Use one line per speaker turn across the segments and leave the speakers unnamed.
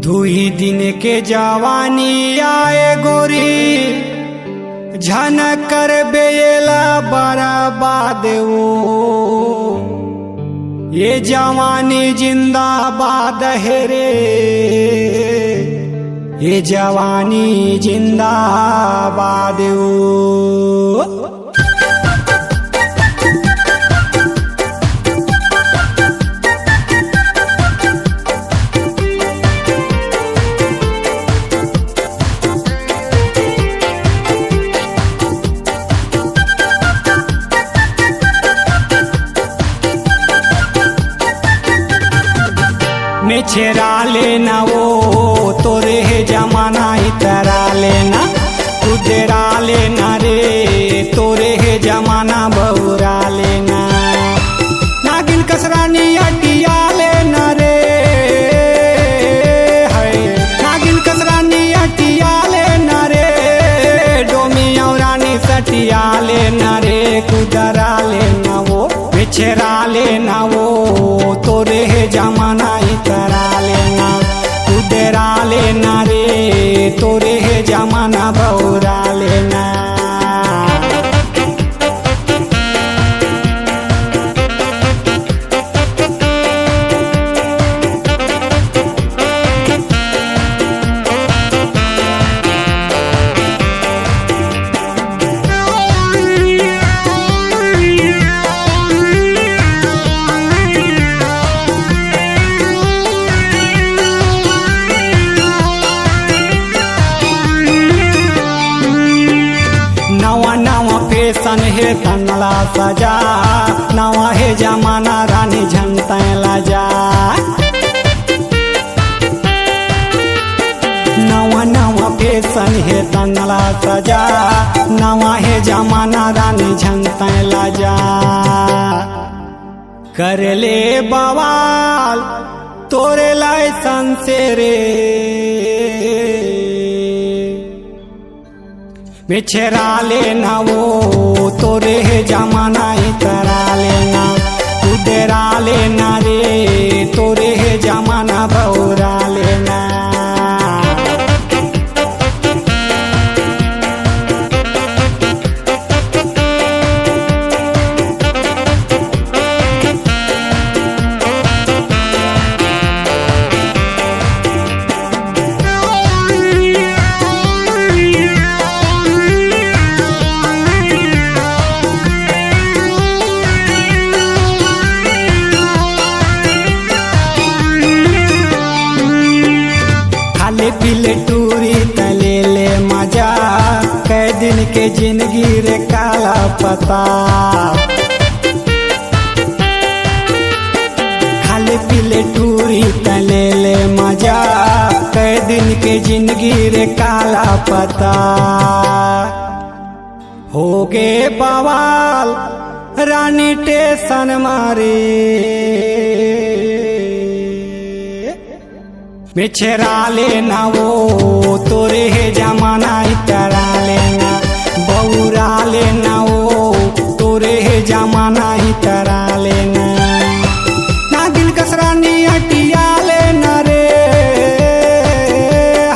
दुई दिन के जवानी आए गोरी झनक कर बेला बर्बाद वो ये जवानी जिंदाबाद है रे, ये जवानी जिंदाबाद वो। छेरा लेना वो तोरे है जमाना इतरा लेना, उधरा लेना रे तोरे है जमाना बहुरा लेना। नागिन कसरानी अटिया लेना रे है, नागिन कसरानी अटिया लेना रे, डोमी औरानी सटिया लेना रे, कुदरा लेना वो छेरा लेना वो तोरे है जमाना इतरा लेना, उधरा लेना रे तोरे है जमाना बहुरा लेना। फैशन है तनला सजा, नवा है जमाना रानी झंटा लजा। नवा नवा फैशन है तनला सजा, नवा है जमाना रानी झंटा लजा। कर ले बवाल तोरे लाइसन से रे, छेरा लेना वो तोरे है जमाना इतरा लेना, उधरा लेना रे तोरे है जमाना बहुरा लेना। पिले टूरी तले ले मजा, कई दिन के जिंदगी रे काला पता। खाली पिले टूरी तले ले मजा, कई दिन के जिंदगी रे काला पता। हो गे बवाल रानी टेशन मारे, छेरा लेना वो तोरे है जमाना इतरा लेना, बहुरा लेना वो तोरे है जमाना इतरा लेना। नागिन कसरानी अटिया लेना रे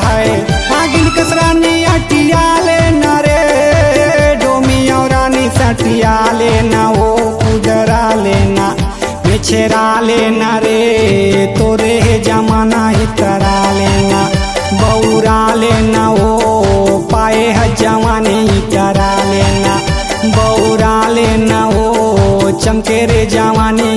है, नागिन कसरानी अटिया लेना रे, डोमी औरानी सटिया लेना वो कुदरा लेना, छेरा लेना रे तोरे है जमाना इतरा लेना, बहुरा लेना वो पाए है जवानी इतरा लेना, बहुरा लेना वो चमके रे जवानी।